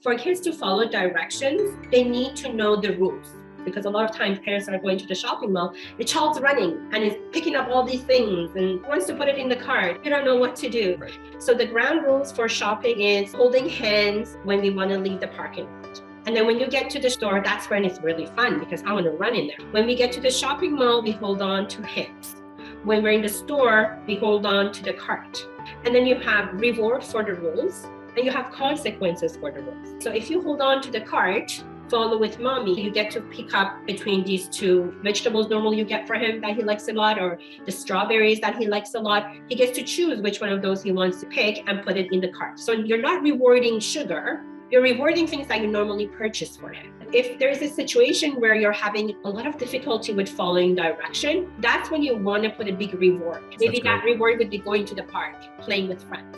For kids to follow directions, they need to know the rules. Because a lot of times parents are going to the shopping mall, the child's running and is picking up all these things and wants to put it in the cart. You don't know what to do. Right. So the ground rules for shopping is holding hands when we want to leave the parking lot. And then when you get to the store, that's when it's really fun because I want to run in there. When we get to the shopping mall, we hold on to hands. When we're in the store, we hold on to the cart. And then you have reward for the rules and you have consequences for the rules. So if you hold on to the cart, follow with mommy, you get to pick up between these two vegetables normally you get for him that he likes a lot, or the strawberries that he likes a lot. He gets to choose which one of those he wants to pick and put it in the cart. So you're not rewarding sugar, you're rewarding things that you normally purchase for him. If there's a situation where you're having a lot of difficulty with following direction, that's when you want to put a big reward. Maybe that reward would be going to the park, playing with friends.